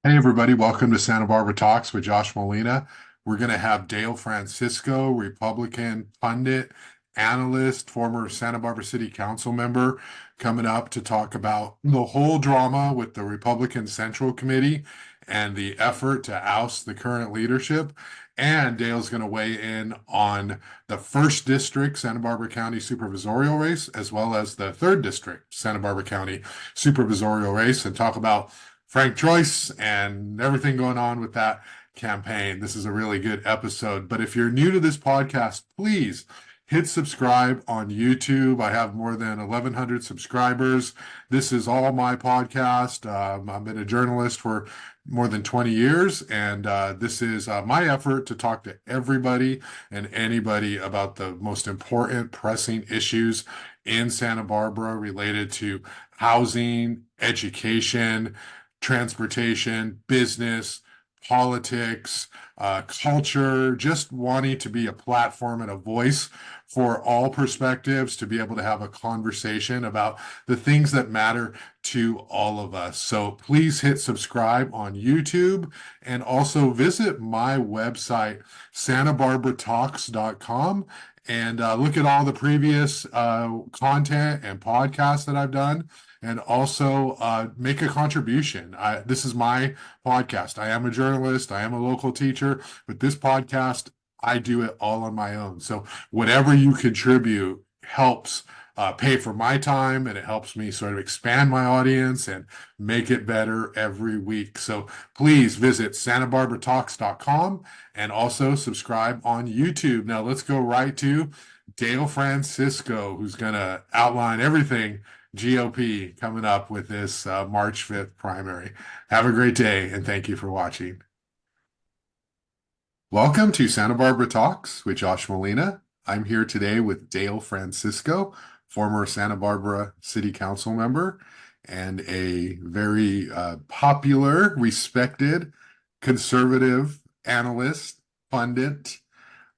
Hey everybody, welcome to Santa Barbara Talks with Josh Molina. We're going to have Dale Francisco, Republican pundit, analyst, former Santa Barbara City Council member, coming up to talk about the whole drama with the Republican Central Committee and the effort to oust the current leadership. And Dale's going to weigh in on the first district Santa Barbara County supervisorial race, as well as the third district Santa Barbara County supervisorial race, and talk about Frank Troise and everything going on with that campaign. This is a really good episode. But if you're new to this podcast, please hit subscribe on YouTube. I have more than 1,100 subscribers. This is all my podcast. I've been a journalist for more than 20 years, and this is my effort to talk to everybody and anybody about the most important, pressing issues in Santa Barbara related to housing, education, transportation, business, politics, culture, just wanting to be a platform and a voice for all perspectives to be able to have a conversation about the things that matter to all of us. So please hit subscribe on YouTube and also visit my website, santabarbaratalks.com, and look at all the previous content and podcasts that I've done, and also make a contribution. This is my podcast. I am a journalist. I am a local teacher, but this podcast, I do it all on my own. So whatever you contribute helps pay for my time, and it helps me sort of expand my audience and make it better every week. So please visit santabarbaratalks.com and also subscribe on YouTube. Now let's go right to Dale Francisco, who's going to outline everything GOP coming up with this March 5th primary. Have a great day, and thank you for watching. Welcome to Santa Barbara Talks with Josh Molina. I'm here today with Dale Francisco, former Santa Barbara City Council member and a very popular, respected, conservative analyst, pundit,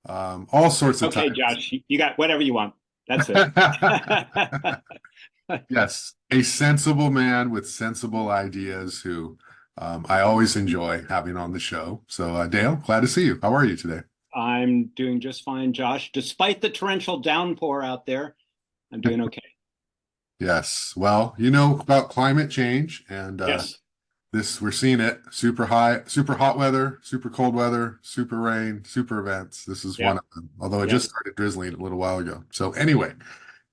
all sorts of Okay, titles. Josh, you got whatever you want. That's it. Yes, a sensible man with sensible ideas who I always enjoy having on the show. So, Dale, glad to see you. How are you today? I'm doing just fine, Josh. Despite the torrential downpour out there, I'm doing okay. Yes. Well, you know about climate change, and Yes. this we're seeing it. Super high, super hot weather, super cold weather, super rain, super events. This is one Yep. of them, although it Yep. just started drizzling a little while ago. So anyway,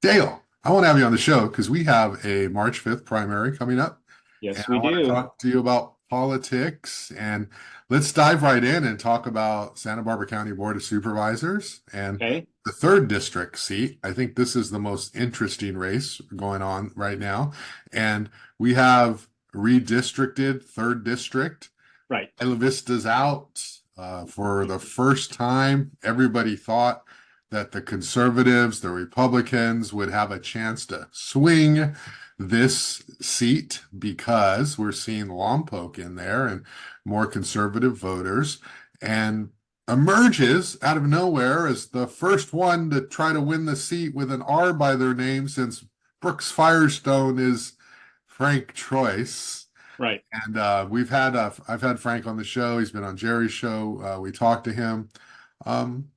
Dale, I want to have you on the show because we have a March 5th primary coming up, and Yes, I we want to do. talk to you about politics. And let's dive right in and talk about Santa Barbara County Board of Supervisors and Okay. the third district seat. I think this is the most interesting race going on right now. And we have redistricted third district. Right. Isla Vista's out. For the first time, everybody thought that the conservatives, the Republicans would have a chance to swing this seat because we're seeing Lompoc in there and more conservative voters, and emerges out of nowhere as the first one to try to win the seat with an R by their name, since Brooks Firestone is Frank Troise. Right. And I've had Frank on the show. He's been on Jerry's show. We talked to him. Um,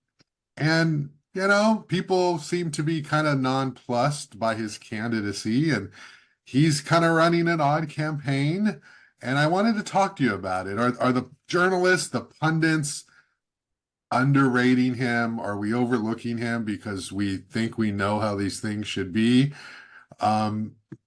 and, you know, people seem to be kind of nonplussed by his candidacy, and he's kind of running an odd campaign. And I wanted to talk to you about it. Are the journalists, the pundits, underrating him? Are we overlooking him because we think we know how these things should be?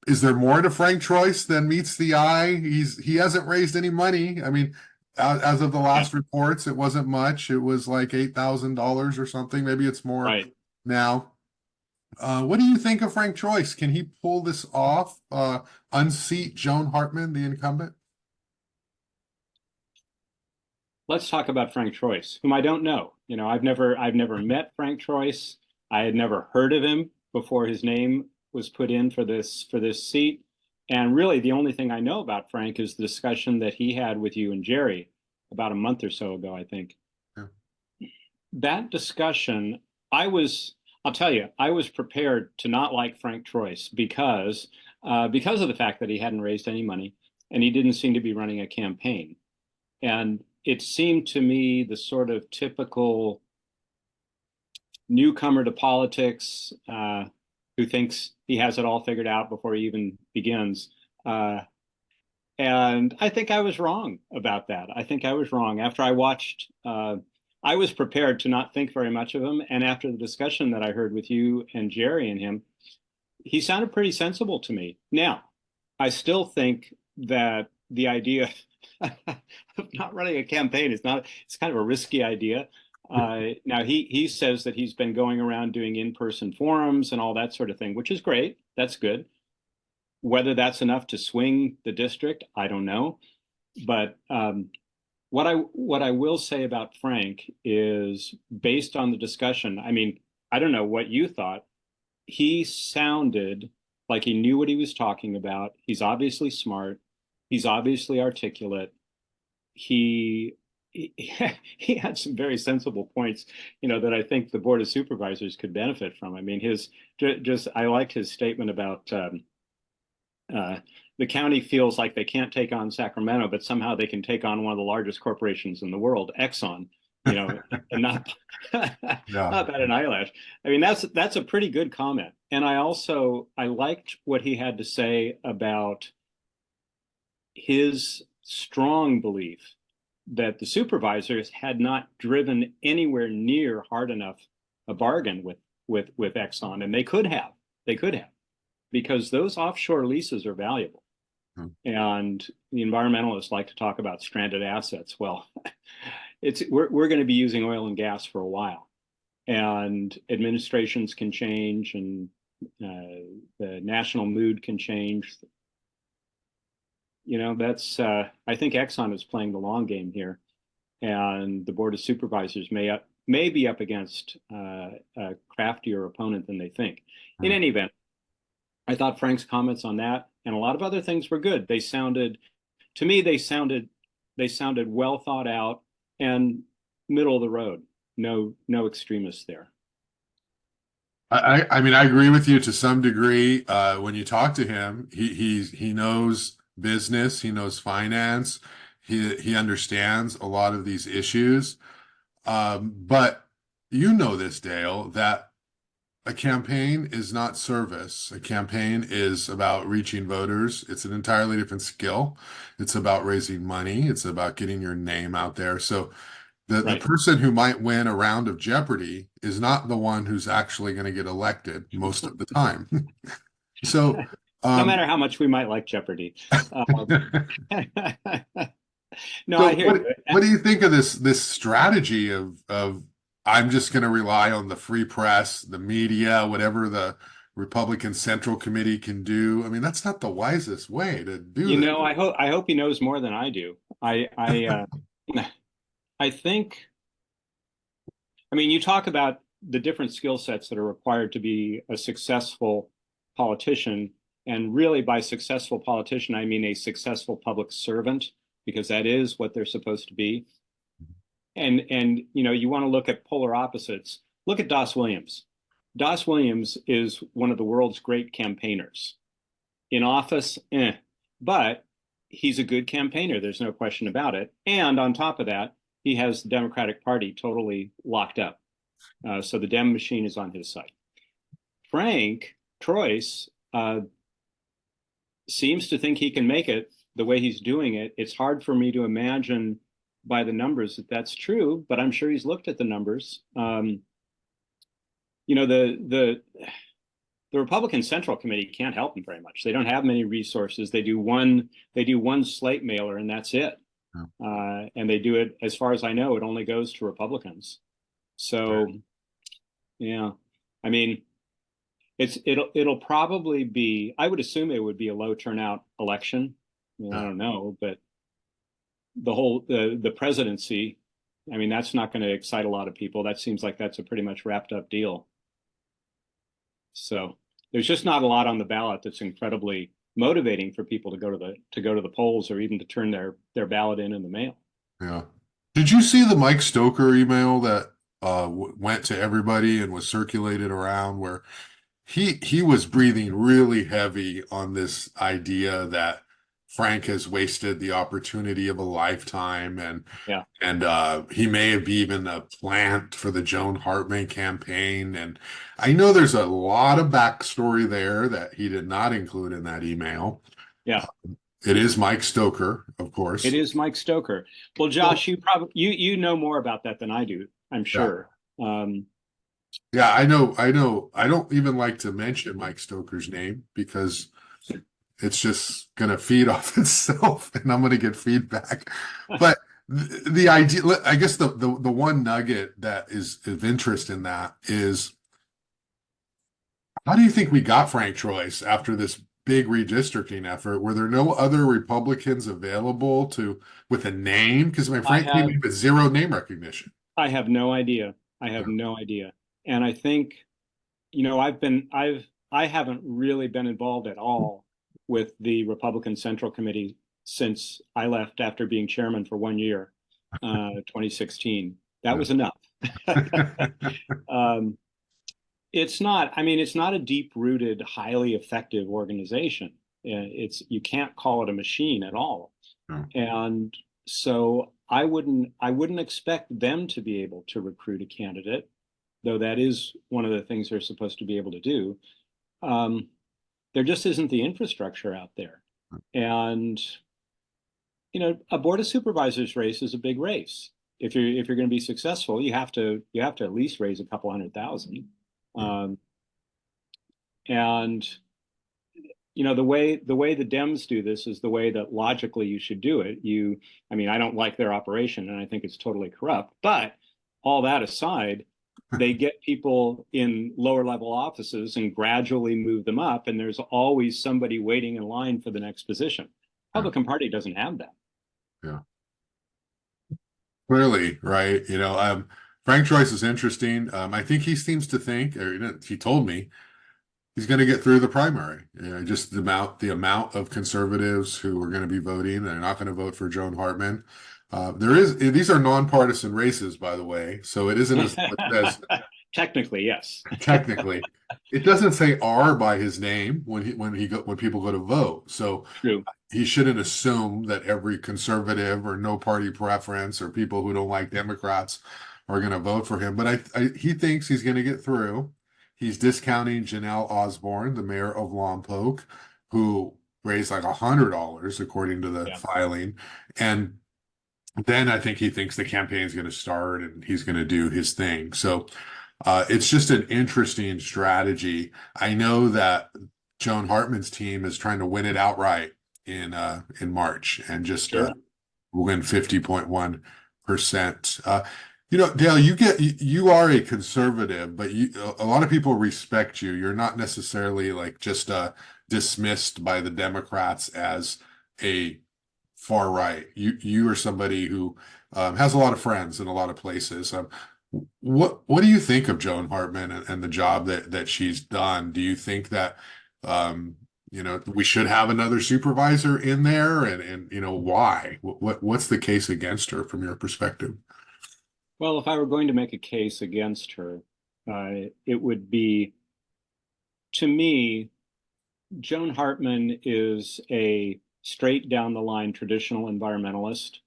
Is there more to Frank Troise than meets the eye? He hasn't raised any money. I mean, as of the last reports, it wasn't much. It was like $8,000 or something. Maybe it's more Right. now. What do you think of Frank Troise? Can he pull this off? Unseat Joan Hartman, the incumbent? Let's talk about Frank Troise, whom I don't know. I've never met Frank Troise. I had never heard of him before his name was put in for this seat. And really, the only thing I know about Frank is the discussion that he had with you and Jerry about a month or so ago, I think. Yeah. That discussion, I'll tell you, I was prepared to not like Frank Troise because of the fact that he hadn't raised any money and he didn't seem to be running a campaign. And it seemed to me the sort of typical newcomer to politics who thinks he has it all figured out before he even begins. And I think I was wrong about that. I think I was wrong. After I watched, I was prepared to not think very much of him. And after the discussion that I heard with you and Jerry and him, he sounded pretty sensible to me. Now, I still think that the idea of not running a campaign is not, it's kind of a risky idea. Now he says that he's been going around doing in-person forums and all that sort of thing, which is great. That's good. Whether that's enough to swing the district, I don't know. But what I will say about Frank is, based on the discussion, I mean, I don't know what you thought. He sounded like he knew what he was talking about. He's obviously smart. He's obviously articulate. He he had some very sensible points, that I think the Board of Supervisors could benefit from. I mean, I liked his statement about the county feels like they can't take on Sacramento, but somehow they can take on one of the largest corporations in the world, Exxon, and not not bat an eyelash. I mean, that's a pretty good comment. And I liked what he had to say about his strong belief that the supervisors had not driven anywhere near hard enough a bargain with Exxon, and they could have, because those offshore leases are valuable. And the environmentalists like to talk about stranded assets. Well, we're going to be using oil and gas for a while, and administrations can change, and the national mood can change. I think Exxon is playing the long game here, and the Board of Supervisors may be up against a craftier opponent than they think. In any event, I thought Frank's comments on that and a lot of other things were good. They sounded well thought out and middle of the road. No extremists there. I mean, I agree with you to some degree. When you talk to him, he knows business, he knows finance, he understands a lot of these issues. But you know this, Dale, that a campaign is not service. A campaign is about reaching voters. It's an entirely different skill. It's about raising money. It's about getting your name out there. So the person who might win a round of Jeopardy is not the one who's actually going to get elected most of the time. So no matter how much we might like Jeopardy. No, so I hear you. What do you think of this strategy of I'm just going to rely on the free press, the media, whatever the Republican Central Committee can do? I mean, that's not the wisest way to do that. I hope he knows more than I do. I think, I mean, you talk about the different skill sets that are required to be a successful politician, and really by successful politician, I mean a successful public servant, because that is what they're supposed to be. And you want to look at polar opposites. Look at Dos Williams. Dos Williams is one of the world's great campaigners. In office, but he's a good campaigner. There's no question about it. And on top of that, he has the Democratic Party totally locked up. So the Dem machine is on his side. Frank Troise seems to think he can make it the way he's doing it. It's hard for me to imagine by the numbers that that's true, but I'm sure he's looked at the numbers. The Republican Central Committee can't help him very much. They don't have many resources. They do one slate mailer, and that's it. And they do it, as far as I know, it only goes to Republicans. So, yeah, I mean, it'll probably be, I would assume it would be a low turnout election. I don't know, but the presidency, I mean, that's not going to excite a lot of people. That seems like that's a pretty much wrapped up deal. So there's just not a lot on the ballot that's incredibly motivating for people to go to the polls, or even to turn their ballot in the mail. Yeah. Did you see the Mike Stoker email that went to everybody and was circulated around, where he was breathing really heavy on this idea that Frank has wasted the opportunity of a lifetime, Yeah. and he may have even a plant for the Joan Hartman campaign. And I know there's a lot of backstory there that he did not include in that email. Yeah. It is Mike Stoker, of It course. is Mike Stoker. Well, Josh, you probably you know more about that than I do, I'm Yeah. sure. Um, Yeah, I know. I know. I don't even like to mention Mike Stoker's name because it's just going to feed off itself and I'm going to get feedback. But the idea, I guess the one nugget that is of interest in that is, how do you think we got Frank Troise after this big redistricting effort? Were there no other Republicans available to with a name? Because my I Frank came have in with zero name recognition. I have no idea. I have Yeah. no idea. And I think, I haven't really been involved at all with the Republican Central Committee since I left after being chairman for 1 year, 2016. That was enough. Um, it's not a deep-rooted, highly effective organization. You can't call it a machine at all. No. And so I wouldn't expect them to be able to recruit a candidate, though that is one of the things they're supposed to be able to do. Um, there just isn't the infrastructure out there. And a board of supervisors race is a big race. If you're going to be successful, you have to at least raise a couple 100,000. Um, and the way the Dems do this is the way that logically you should do it. I don't like their operation and I think it's totally corrupt. But all that aside, they get people in lower level offices and gradually move them up, and there's always somebody waiting in line for the next position. Republican Party doesn't have that. Yeah. Clearly, right? Frank Troise is interesting. I think he seems to think, or he told me, he's going to get through the primary. Just the amount of conservatives who are going to be voting, they're not going to vote for Joan Hartman. These are nonpartisan races, by the way, so it isn't as it says Technically, yes. technically. It doesn't say R by his name when people go to vote. So True. he shouldn't assume that every conservative or no party preference or people who don't like Democrats are going to vote for him. But he thinks he's going to get through. He's discounting Janelle Osborne, the mayor of Lompoc, who raised like $100 according to the Yeah. filing. And then I think he thinks the campaign is going to start and he's going to do his thing. So it's just an interesting strategy. I know that Joan Hartman's team is trying to win it outright in March and just Sure. win 50.1%. Dale, you are a conservative, but a lot of people respect you. You're not necessarily like just dismissed by the Democrats as a far right. You are somebody who has a lot of friends in a lot of places. What do you think of Joan Hartman and the job that she's done? Do you think that we should have another supervisor in there, and why? What's the case against her from your perspective? Well, if I were going to make a case against her, it would be, to me, Joan Hartman is a straight down the line traditional environmentalist.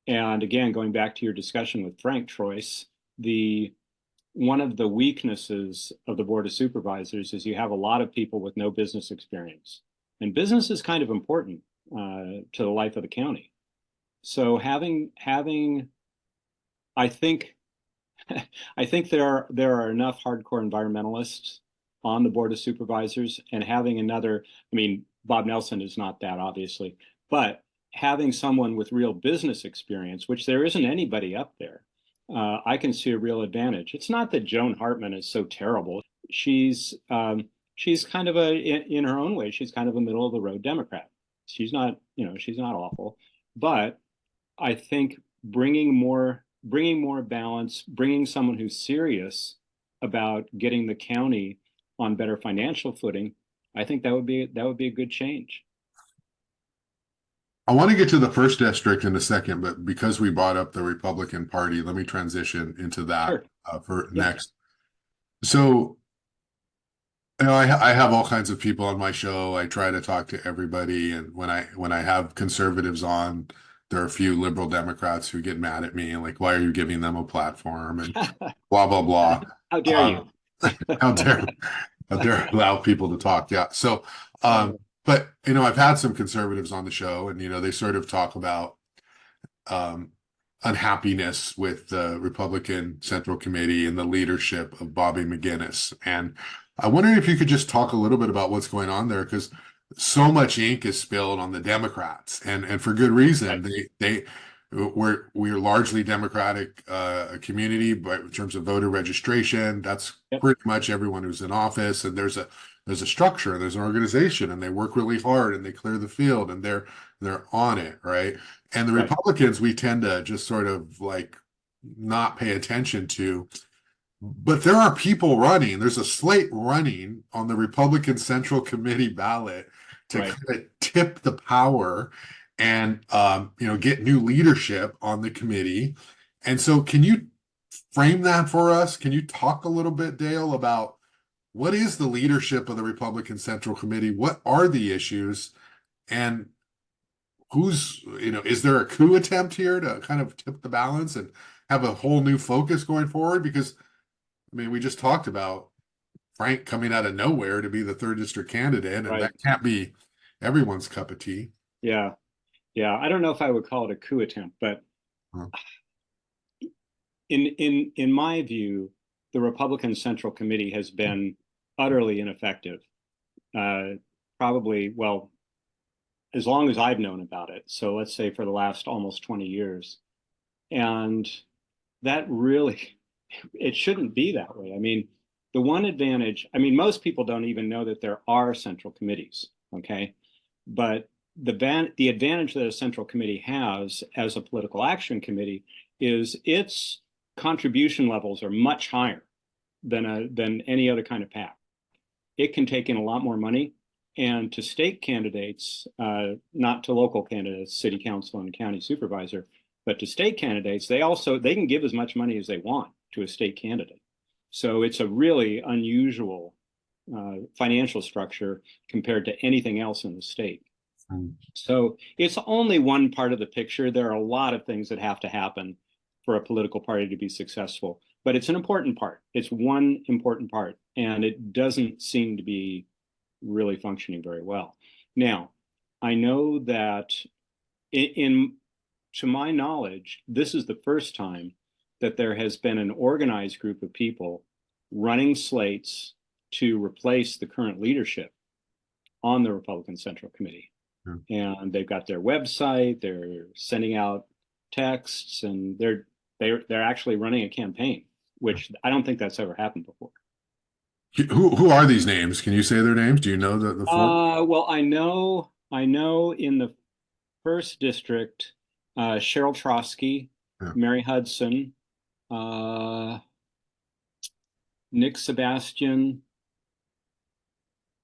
And again, going back to your discussion with Frank Troise, one of the weaknesses of the Board of Supervisors is you have a lot of people with no business experience. And business is kind of important to the life of the county. So having I think I think there are enough hardcore environmentalists on the Board of Supervisors, and having another, Bob Nelson is not that, obviously, but having someone with real business experience, which there isn't anybody up there, I can see a real advantage. It's not that Joan Hartman is so terrible. She's kind of in her own way, she's kind of a middle of the road Democrat. She's not awful, but I think bringing more balance, bringing someone who's serious about getting the county on better financial footing, I think that would be a good change. I want to get to the first district in a second, but because we brought up the Republican Party, let me transition into that Sure. for Yeah. next. So I have all kinds of people on my show. I try to talk to everybody, and when I have conservatives on, there are a few liberal Democrats who get mad at me and like, why are you giving them a platform and blah blah blah. How dare Uh, you? how dare how dare I allow people to talk? Yeah. So, but I've had some conservatives on the show, and they sort of talk about um, unhappiness with the Republican Central Committee and the leadership of Bobby McGinnis. And I wonder if you could just talk a little bit about what's going on there, because so much ink is spilled on the Democrats, and for good reason. Right. We're largely Democratic community, but in terms of voter registration, that's Yep. pretty much everyone who's in office. And there's a structure, and there's an organization, and they work really hard, and they clear the field, and they're on it, right? And the Right. Republicans, we tend to just sort of like not pay attention to. But there are people running. There's a slate running on the Republican Central Committee ballot to Right. kind of tip the power and get new leadership on the committee. And so, can you frame that for us? Can you talk a little bit, Dale, about what is the leadership of the Republican Central Committee? What are the issues? And is there a coup attempt here to kind of tip the balance and have a whole new focus going forward? Because, I mean, we just talked about Frank coming out of nowhere to be the third district candidate, and Right. that can't be everyone's cup of tea. Yeah. Yeah. I don't know if I would call it a coup attempt, but Huh. in my view, the Republican Central Committee has been utterly ineffective. Probably, well, as long as I've known about it. So let's say for the last almost 20 years. And that really, it shouldn't be that way. I mean, the one advantage, I mean, most people don't even know that there are central committees, okay? But the advantage that a central committee has as a political action committee is its contribution levels are much higher than any other kind of PAC. It can take in a lot more money. And to state candidates, not to local candidates, city council and county supervisor, but to state candidates, they can give as much money as they want to a state candidate. So it's a really unusual financial structure compared to anything else in the state. Mm. So it's only one part of the picture. There are a lot of things that have to happen for a political party to be successful, but it's an important part. It's one important part, and it doesn't seem to be really functioning very well. Now, I know that to my knowledge, this is the first time that there has been an organized group of people running slates to replace the current leadership on the Republican Central Committee. Yeah. And they've got their website, they're sending out texts, and they're actually running a campaign, which I don't think that's ever happened before. Who are these names? Can you say their names? Do you know the four? Well, I know in the first district, Cheryl Trotsky, Yeah. Mary Hudson, uh, Nick Sebastian,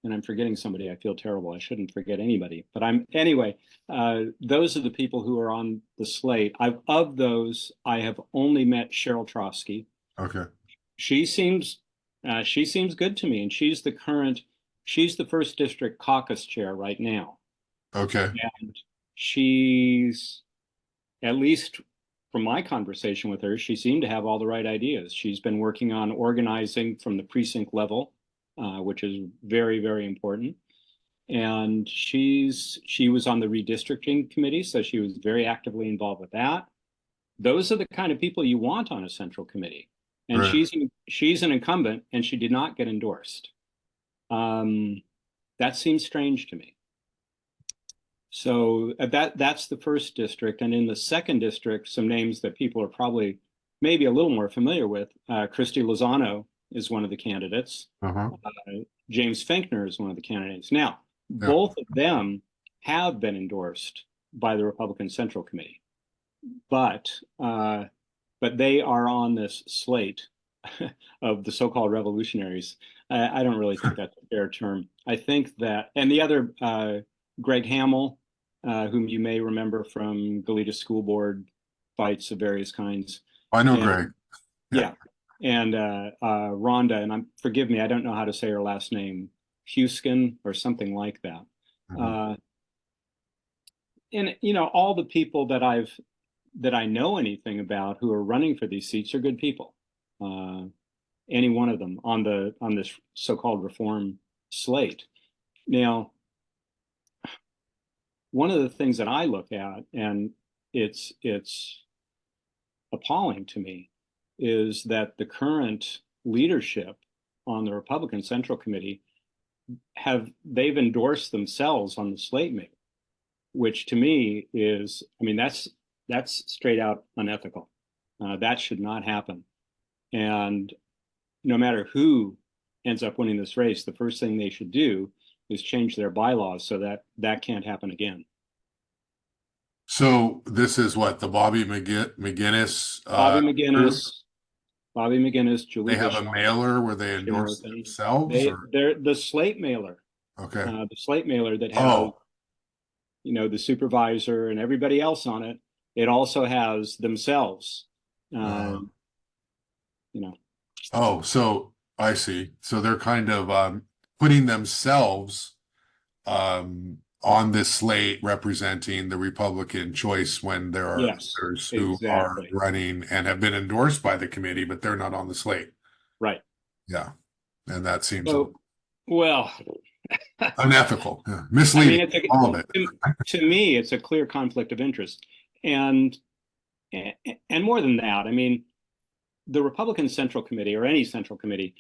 and I'm forgetting somebody. I feel terrible. I shouldn't forget anybody, but anyway. Those are the people who are on the slate. Of those, I have only met Cheryl Trotsky. Okay. She seems she seems good to me, and she's the first district caucus chair right now. Okay. And she's, at least from my conversation with her, she seemed to have all the right ideas. She's been working on organizing from the precinct level, which is very, very important. And she was on the redistricting committee, so she was very actively involved with that. Those are the kind of people you want on a central committee. And Right. she's an incumbent, and she did not get endorsed. That seems strange to me. So that's the first district, and in the second district, some names that people are probably maybe a little more familiar with. Christy Lozano is one of the candidates. Uh-huh. James Finkner is one of the candidates. Now, Yeah. both of them have been endorsed by the Republican Central Committee, but they are on this slate of the so-called revolutionaries. I don't really think that's a fair term. I think that, and the other, Greg Hamill, whom you may remember from Goleta School Board fights of various kinds. I know And Greg. yeah, and Rhonda, and forgive me, I don't know how to say her last name, Huskin or something like that. Mhm. And all the people that I know anything about who are running for these seats are good people. Any one of them on this so-called reform slate. Now, one of the things that I look at, and it's appalling to me, is that the current leadership on the Republican Central Committee they've endorsed themselves on the slate maker, which to me is, I mean, that's straight out unethical. That should not happen. And no matter who ends up winning this race, the first thing they should do is change their bylaws so that that can't happen again. So this is what the McGinnis Bobby group. McGinnis, Bobby McGinnis, Julie They have a Bishop, mailer where they Jim endorse Worthen. themselves, or They're the slate mailer, okay. the slate mailer that has, Oh, the supervisor and everybody else on it. It also has themselves, uh, you know, oh, so I see. So they're kind of putting themselves on this slate representing the Republican choice when there are yes, others who are exactly. running and have been endorsed by the committee, but they're not on the slate. Right. Yeah. And that seems a So, little well, unethical, yeah. I mean, Misleading, all of it. to me, it's a clear conflict of interest. And and more than that, I mean, the Republican Central Committee or any Central Committee,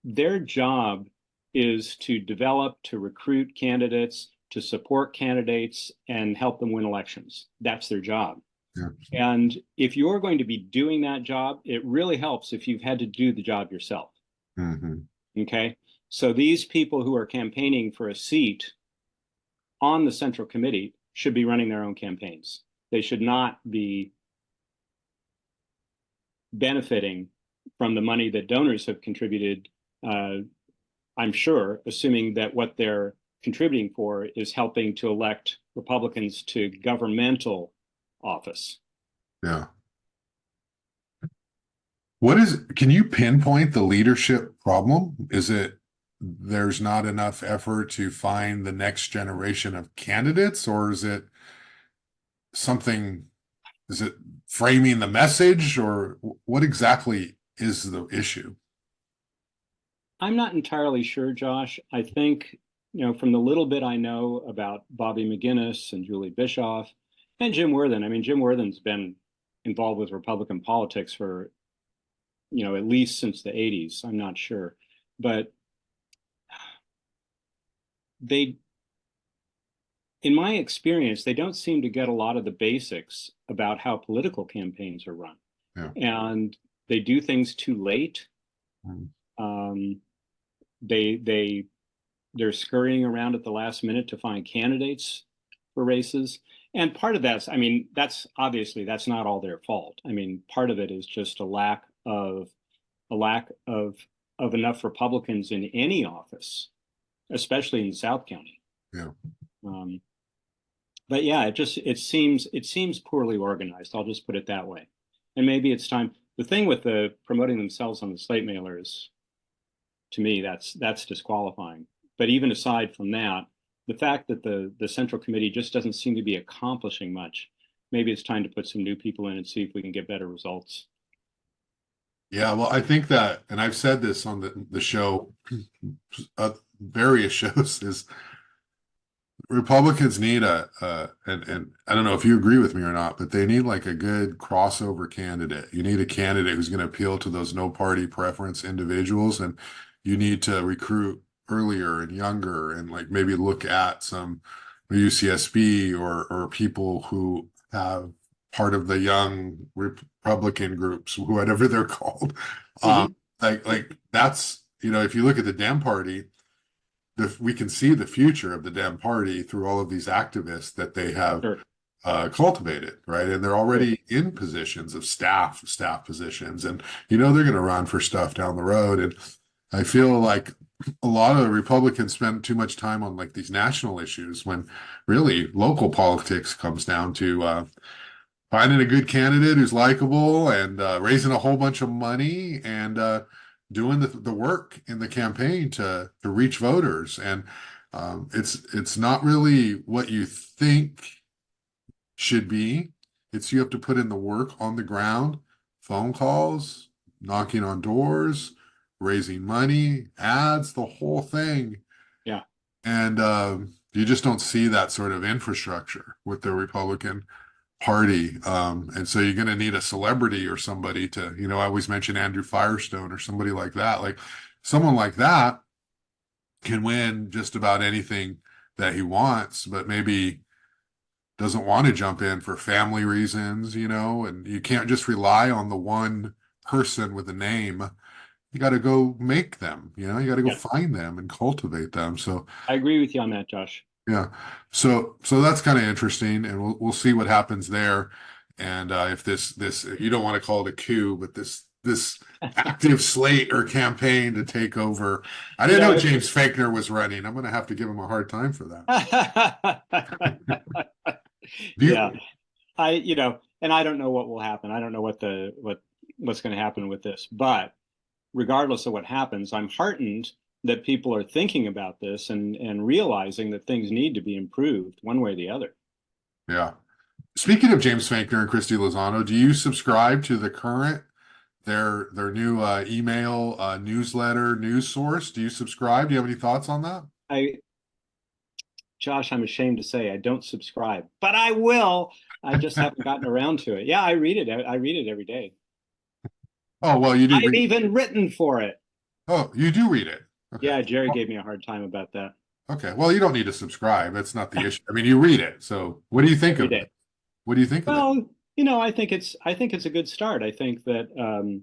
their job is to develop, to recruit candidates, to support candidates, and help them win elections. That's their job. Yeah. And if you're going to be doing that job, it really helps if you've had to do the job yourself. Mhm. Okay. So these people who are campaigning for a seat on the Central Committee should be running their own campaigns. They should not be benefiting from the money that donors have contributed. I'm sure, assuming that what they're contributing for is helping to elect Republicans to governmental office. Yeah. Can you pinpoint the leadership problem? Is it there's not enough effort to find the next generation of candidates, or is it something, is it framing the message, or what exactly is the issue? I'm not entirely sure, Josh. I think, from the little bit I know about Bobby McGinnis and Julie Bischoff and Jim Worthen, I mean, Jim Worthen's been involved with Republican politics for, at least since the 80s. I'm not sure. But they, in my experience, they don't seem to get a lot of the basics about how political campaigns are run. Yeah. And they do things too late. Mm. Um, they're scurrying around at the last minute to find candidates for races. And part of that's, I mean, that's obviously that's not all their fault. I mean, part of it is just a lack of enough Republicans in any office, especially in South County. Yeah. Um, but yeah, it seems poorly organized. I'll just put it that way. And maybe it's time. The thing with the promoting themselves on the slate mailer is, to me, that's disqualifying. But even aside from that, the fact that the Central Committee just doesn't seem to be accomplishing much, maybe it's time to put some new people in and see if we can get better results. Yeah, well, I think that, and I've said this on the show, various shows, is Republicans need and I don't know if you agree with me or not, but they need like a good crossover candidate. You need a candidate who's going to appeal to those no party preference individuals, and you need to recruit earlier and younger, and like maybe look at some UCSB or people who have part of the young Republican groups, whatever they're called. Um, Mm-hmm. like that's, if you look at the Dem Party, we can see the future of the Dem Party through all of these activists that they have Sure. cultivated, right? And they're Sure. already in positions of staff positions, and they're going to run for stuff down the road. And I feel like a lot of the Republicans spend too much time on like these national issues when really local politics comes down to finding a good candidate who's likable and raising a whole bunch of money and doing the work in the campaign to reach voters. And it's not really what you think should be. It's you have to put in the work on the ground, phone calls, knocking on doors, raising money, ads, the whole thing. Yeah. And you just don't see that sort of infrastructure with the Republican Party. And so you're going to need a celebrity or somebody to, I always mention Andrew Firestone or somebody like that. Like someone like that can win just about anything that he wants, but maybe doesn't want to jump in for family reasons, and you can't just rely on the one person with a name. You got to go make them, you got to go Yeah. find them and cultivate them. So I agree with you on that, Josh. yeah. So that's kind of interesting, and we'll see what happens there. And if this you don't want to call it a coup, but this active slate or campaign to take over. I didn't know James Faulkner was running. I'm going to have to give him a hard time for that. Yeah. And I don't know what will happen. I don't know what's going to happen with this, but regardless of what happens, I'm heartened that people are thinking about this and realizing that things need to be improved one way or the other. Yeah. Speaking of James Faulkner and Christy Lozano, do you subscribe to the Current, their new email newsletter news source? Do you subscribe? Do you have any thoughts on that? Josh, I'm ashamed to say I don't subscribe, but I will. I just haven't gotten around to it. Yeah, I read it. I read it every day. Oh, well, you do I've read. even written for it. Oh, you do read it. Okay. Yeah, Jerry Well, gave me a hard time about that okay. Well, you don't need to subscribe. That's not the issue. I mean, you read it. So what do you think every of day. it? What do you think of it? Well, I think it's a good start. I think that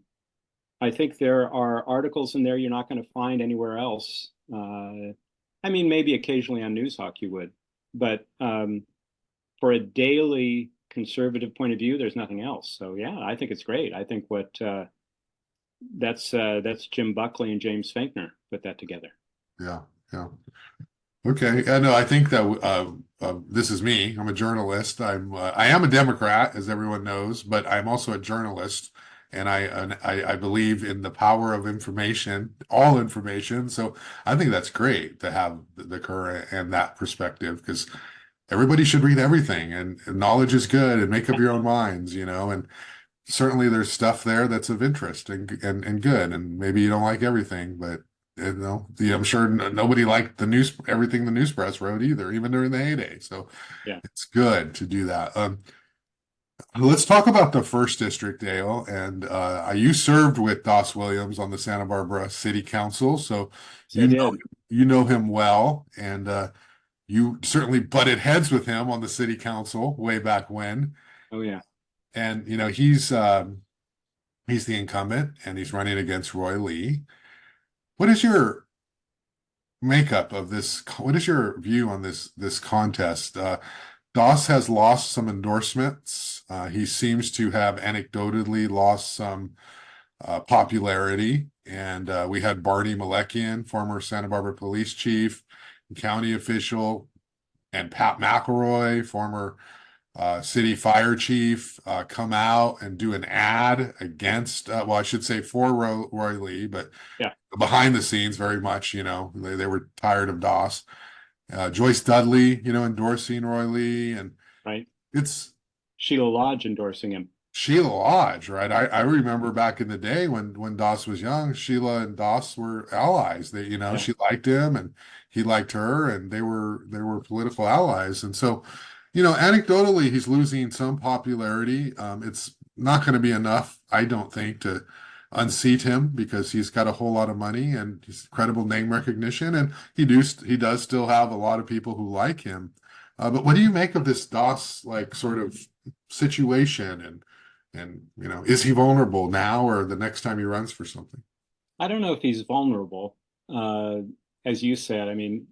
I think there are articles in there you're not going to find anywhere else. I mean, maybe occasionally on Newshawk you would, but for a daily conservative point of view, there's nothing else. So yeah, I think it's great. I think that's Jim Buckley and James Faulkner put that together. Yeah. Yeah. Okay. Yeah, no, I think that this is me. I'm a journalist. I am a Democrat, as everyone knows, but I'm also a journalist, and I believe in the power of information, all information. So I think that's great to have the Current and that perspective because everybody should read everything, and knowledge is good, and make up your own minds, and certainly there's stuff there that's of interest and good, and maybe you don't like everything, but I'm sure nobody liked everything the news press wrote either, even during the heyday. So Yeah. it's good to do that. Let's talk about the first district, Dale. And you served with Doss Williams on the Santa Barbara City Council, so Yes, I did. you know him well, and you certainly butted heads with him on the city council way back when. Oh yeah. And he's the incumbent, and he's running against Roy Lee. What is your makeup of this? What is your view on this contest? Doss has lost some endorsements. He seems to have anecdotally lost some popularity. And we had Barney Malekian, former Santa Barbara police chief, county official, and Pat McElroy, former city fire chief, come out and do an ad against, well, I should say for Roy Lee, but Yeah. behind the scenes, very much, they were tired of Doss. Joyce Dudley, endorsing Roy Lee, and Right. it's Sheila Lodge endorsing him. Sheila Lodge, right? I remember back in the day when Doss was young, Sheila and Doss were allies. They, Yeah. she liked him and he liked her, and they were political allies. And so, anecdotally, he's losing some popularity. It's not going to be enough, I don't think, to unseat him because he's got a whole lot of money and he's credible name recognition, and he does still have a lot of people who like him. But what do you make of this Doss like sort of situation, and is he vulnerable now or the next time he runs for something? I don't know if he's vulnerable. Uh, as you said, I mean,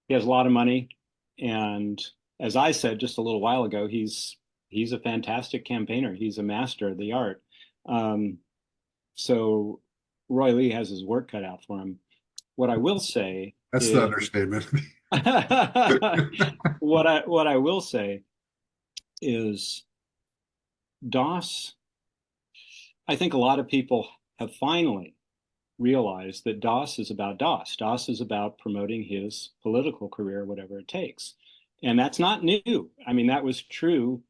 he has a lot of money, and as I said just a little while ago, he's a fantastic campaigner. He's a master of the art. So Roy Lee has his work cut out for him. What I will say That's the understatement. what I will say is Doss, I think a lot of people have finally realized that Doss is about Doss. Doss is about promoting his political career, whatever it takes. And that's not new. I mean, that was true.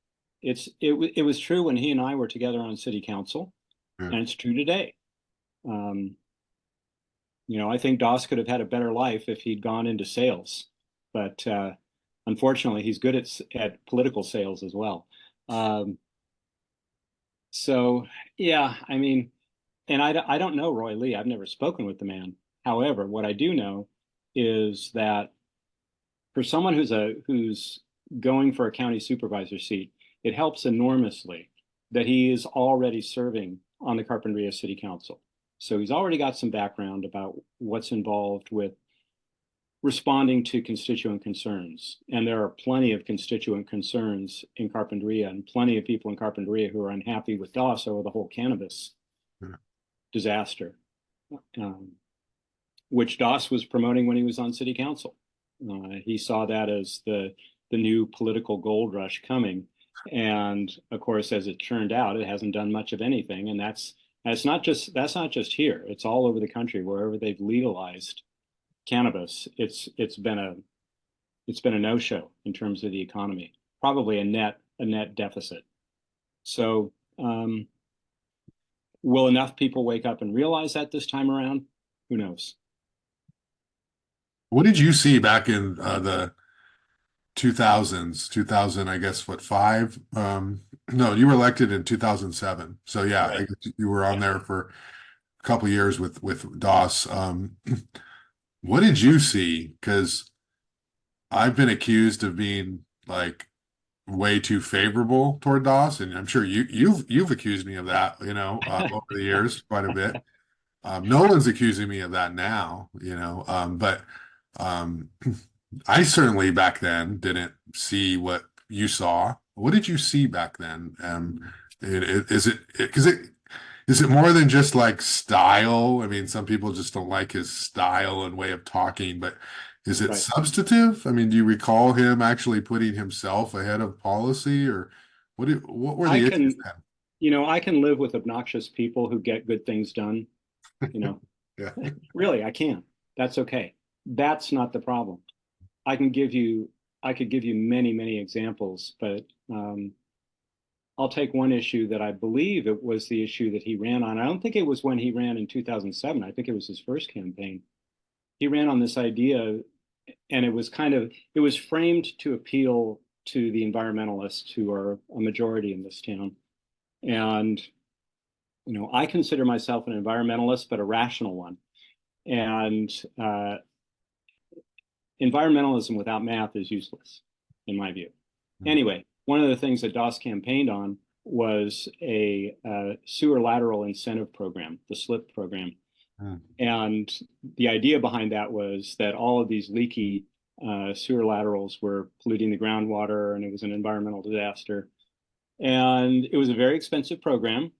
It was true when he and I were together on city council, Yeah. and it's true today. Um, I think Doss could have had a better life if he'd gone into sales, but unfortunately, he's good at political sales as well. Um, so yeah, I mean, and I don't know Roy Lee. I've never spoken with the man. However, what I do know is that for someone who's going for a county supervisor seat, it helps enormously that he is already serving on the Carpinteria City Council. So he's already got some background about what's involved with responding to constituent concerns. And there are plenty of constituent concerns in Carpinteria and plenty of people in Carpinteria who are unhappy with Doss over the whole cannabis Yeah. disaster, which Doss was promoting when he was on city council. He saw that as the new political gold rush coming. And of course, as it turned out, it hasn't done much of anything. And that's not just here. It's all over the country. Wherever they've legalized cannabis, it's been a no-show in terms of the economy. Probably a net deficit. So will enough people wake up and realize that this time around? Who knows? What did you see back in the 2000s? 2000, I guess, what, five? No, you were elected in 2007. So yeah, I Right. guess you were on Yeah. there for a couple of years with Doss. What did you see? Because I've been accused of being like way too favorable toward Doss, and I'm sure you've accused me of that, over the years quite a bit. Nolan's accusing me of that now, but um, I certainly back then didn't see what you saw. What did you see back then? Is it because is it more than just like style? I mean, some people just don't like his style and way of talking, but is it Right. substantive? I mean, do you recall him actually putting himself ahead of policy, or what were I the issues can, I can live with obnoxious people who get good things done. You know, then? Yeah. really, I can. That's okay. That's not the problem. I can give you, I could give you many, many examples, but I'll take one issue that I believe it was the issue that he ran on. I don't think it was when he ran in 2007. I think it was his first campaign. He ran on this idea, and it was framed to appeal to the environmentalists who are a majority in this town. And, I consider myself an environmentalist, but a rational one. And environmentalism without math is useless, in my view. Anyway, one of the things that Doss campaigned on was a sewer lateral incentive program, the SLIP program. And the idea behind that was that all of these leaky sewer laterals were polluting the groundwater, and it was an environmental disaster. And it was a very expensive program.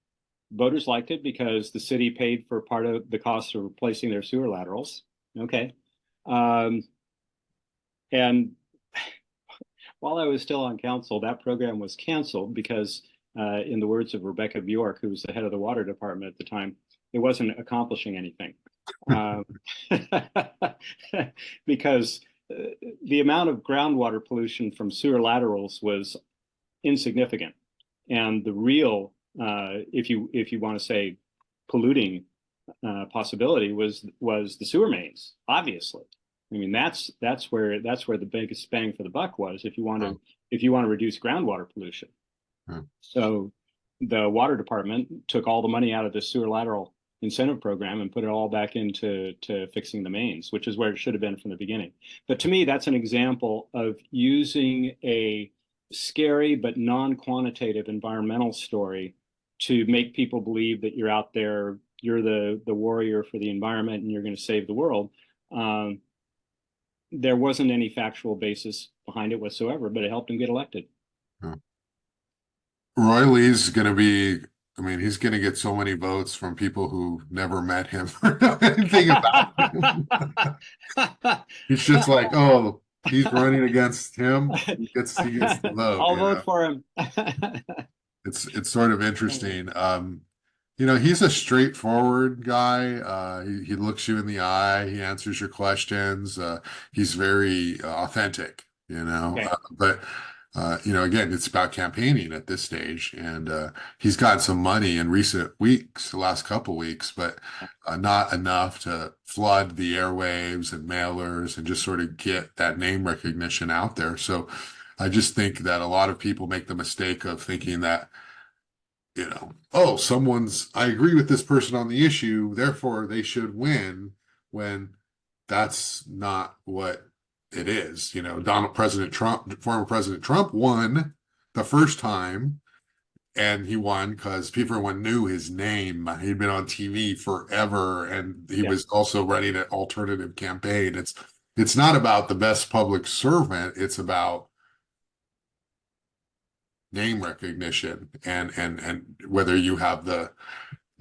Voters liked it because the city paid for part of the cost of replacing their sewer laterals. Okay. And while I was still on council, that program was canceled because, in the words of Rebecca Bjork, who was the head of the water department at the time, it wasn't accomplishing anything. Because the amount of groundwater pollution from sewer laterals was insignificant. And the real, if you want to say polluting possibility was the sewer mains, obviously. I mean, that's where the biggest bang for the buck was if you want to reduce groundwater pollution. So the water department took all the money out of the sewer lateral incentive program and put it all back into fixing the mains, which is where it should have been from the beginning. But to me, that's an example of using a scary but non-quantitative environmental story to make people believe that you're out there, you're the warrior for the environment, and you're going to save the world. There wasn't any factual basis behind it whatsoever, but it helped him get elected. Roy Lee's going to be, I mean, he's going to get so many votes from people who never met him or know anything about him. It's just like, oh, he's running against him. He gets the vote, I'll vote for him. It's sort of interesting. He's a straightforward guy. He looks you in the eye. He answers your questions. He's very authentic, Okay. but again, it's about campaigning at this stage, and he's gotten some money in recent weeks, the last couple weeks, but not enough to flood the airwaves and mailers and just sort of get that name recognition out there. So I just think that a lot of people make the mistake of thinking that oh, I agree with this person on the issue, therefore they should win, when that's not what it is. Former President Trump won the first time, and he won because everyone knew his name. He'd been on TV forever, and he Yeah. was also running an alternative campaign. It's not about the best public servant, it's about name recognition and whether you have the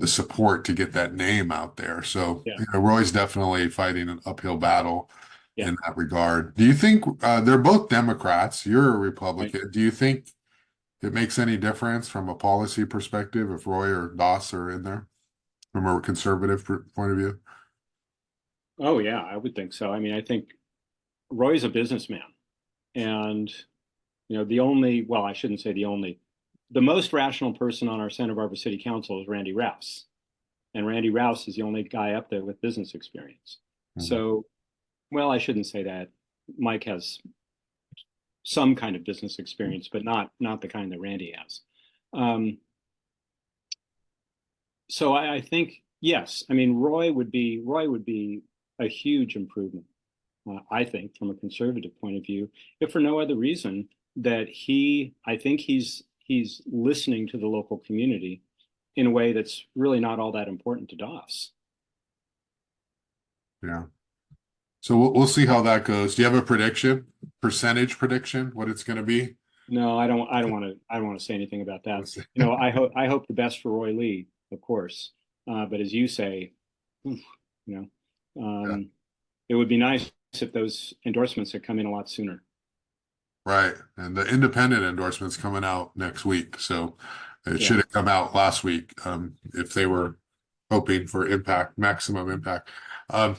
support to get that name out there. So, Yeah. Roy's definitely fighting an uphill battle Yeah. in that regard. Do you think they're both Democrats? You're a Right. Republican. Do you think it makes any difference from a policy perspective if Roy or Doss are in there from a conservative point of view? Oh, yeah, I would think so. I mean, I think Roy's a businessman, and I shouldn't say the only, the most rational person on our Santa Barbara City Council is Randy Rouse. And Randy Rouse is the only guy up there with business experience. Mhm. So, well, I shouldn't say that. Mike has some kind of business experience, but not the kind that Randy has. Um, so I think yes. I mean, Roy would be a huge improvement. I think, from a conservative point of view, if for no other reason that I think he's listening to the local community in a way that's really not all that important to Doss. Yeah. So we'll see how that goes. Do you have a percentage prediction, what it's going to be? No, I don't. I don't want to say anything about We'll that. see. I hope the best for Roy Lee, of course. But as you say, oof, you Yeah. it would be nice if those endorsements had come in a lot sooner. Right. And the independent endorsement's coming out next week. So it Yeah. should have come out last week, if they were hoping for maximum impact. Um,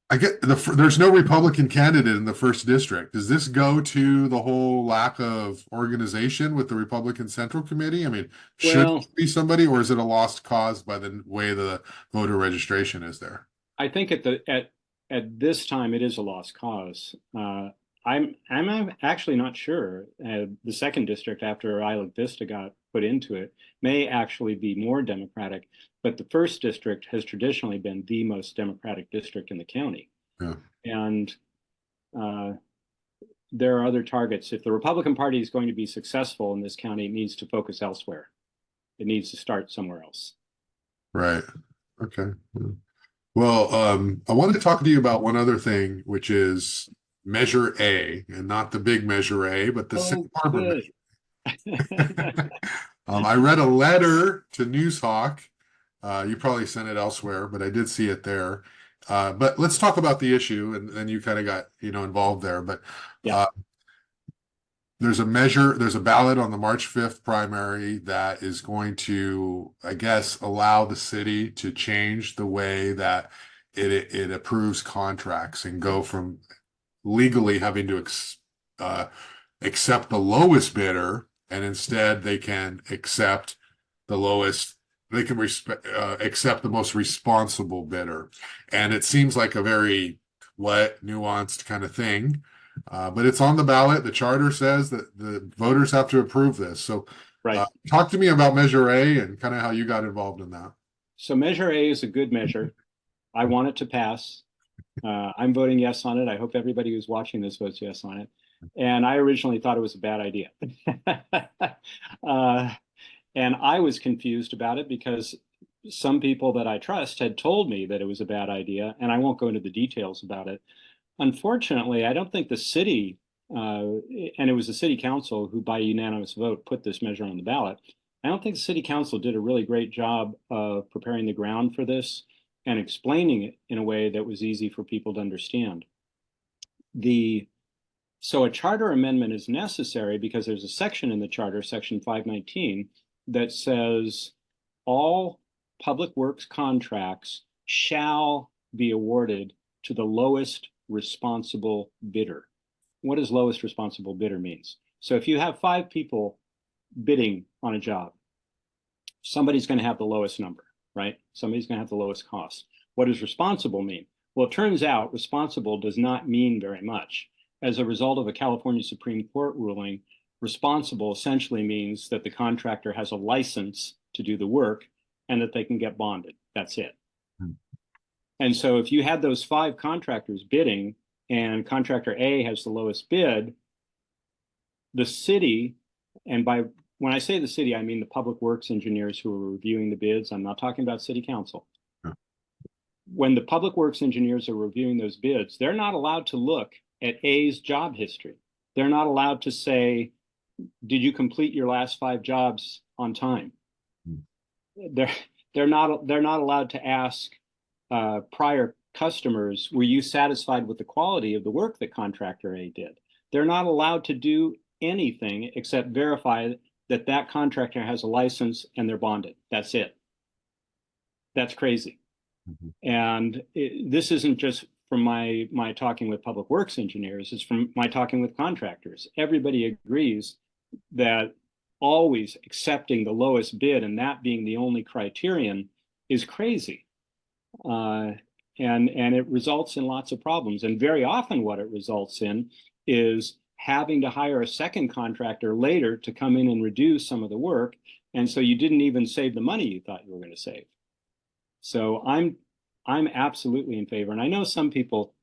there's no Republican candidate in the first district. Does this go to the whole lack of organization with the Republican Central Committee? I mean, should Well, it be somebody, or is it a lost cause by the way the voter registration is there? I think at this time it is a lost cause. I'm actually not sure. The second district after Isla Vista got put into it may actually be more Democratic, but the first district has traditionally been the most Democratic district in the county. Yeah. And uh, there are other targets. If the Republican Party is going to be successful in this county, it needs to focus elsewhere. It needs to start somewhere else. Right. Okay. Well, I wanted to talk to you about one other thing, which is Measure A, and not the big Measure A, but the Santa Oh, Barbara good. measure. I read a letter to Newshawk. You probably sent it elsewhere, but I did see it there. But let's talk about the issue, and then you kind of got involved there. But Yeah. uh, there's a ballot on the March 5th primary that is going to, I guess, allow the city to change the way that it approves contracts and go from legally having to uh, accept the lowest bidder, and instead they can accept the lowest, they can accept the most responsible bidder. And it seems like a very nuanced kind of thing. But it's on the ballot. The charter says that the voters have to approve this. So Right. talk to me about Measure A and kind of how you got involved in that. So Measure A is a good measure. I want it to pass. I'm voting yes on it. I hope everybody who's watching this votes yes on it. And I originally thought it was a bad idea. uh, and I was confused about it because some people that I trust had told me that it was a bad idea, and I won't go into the details about it. Unfortunately, I don't think the city, and it was the city council who, by unanimous vote, put this measure on the ballot. I don't think the city council did a really great job of preparing the ground for this and explaining it in a way that was easy for people to understand. The So a charter amendment is necessary because there's a section in the charter, section 519, that says all public works contracts shall be awarded to the lowest responsible bidder. What does lowest responsible bidder means? So if you have 5 people bidding on a job, somebody's going to have the lowest number, right? Somebody's going to have the lowest cost. What does responsible mean? Well, it turns out responsible does not mean very much. As a result of a California Supreme Court ruling, responsible essentially means that the contractor has a license to do the work and that they can get bonded. That's it. And so if you had those 5 contractors bidding and contractor A has the lowest bid, the city, and when I say the city, I mean the public works engineers who are reviewing the bids. I'm not talking about city council. Yeah. When the public works engineers are reviewing those bids, they're not allowed to look at A's job history. They're not allowed to say, did you complete your last 5 jobs on time? They're not allowed to ask prior customers, were you satisfied with the quality of the work that contractor A did? They're not allowed to do anything except verify that that contractor has a license and they're bonded. That's it. That's crazy. And this isn't just from my talking with public works engineers, it's from my talking with contractors. Everybody agrees that always accepting the lowest bid and that being the only criterion is crazy. And it results in lots of problems. And very often what it results in is having to hire a second contractor later to come in and reduce some of the work. And so you didn't even save the money you thought you were going to save. So I'm absolutely in favor. And I know some people,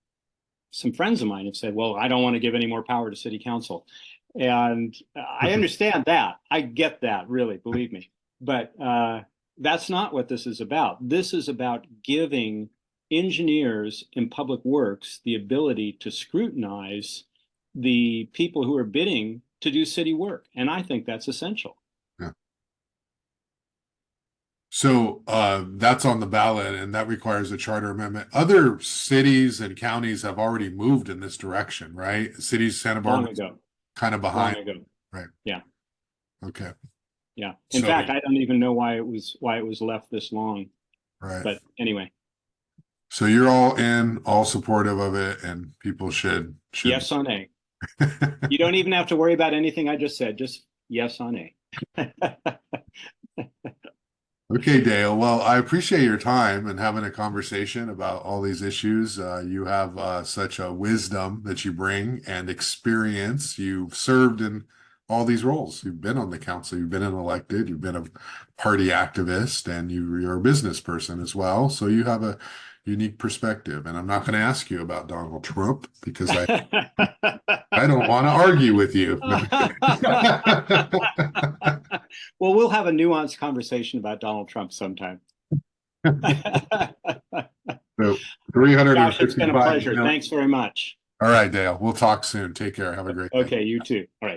some friends of mine have said, well, I don't want to give any more power to city council. And I understand that. I get that, really, believe me. But that's not what this is about. This is about giving engineers in public works the ability to scrutinize the people who are bidding to do city work. And I think that's essential. Yeah. So that's on the ballot, and that requires a charter amendment. Other cities and counties have already moved in this direction, right? Cities, Santa Barbara, Long ago. kind of behind. Long ago. Right. Yeah. Okay. Yeah. In So- fact, I don't even know why it was left this long. Right. But anyway, So you're all in, all supportive of it, and people should. yes on A. You don't even have to worry about anything I just said. Just yes on A. Okay, Dale. Well, I appreciate your time and having a conversation about all these issues. You have such a wisdom that you bring and experience. You've served in all these roles. You've been on the council, you've been elected, you've been a party activist, and you're a business person as well. So you have a unique perspective. And I'm not going to ask you about Donald Trump because I don't want to argue with you. Well, we'll have a nuanced conversation about Donald Trump sometime. So Josh, 355. it's been a pleasure. Thanks very much. All right, Dale. We'll talk soon. Take care. Have a great day. Okay, you too. All right.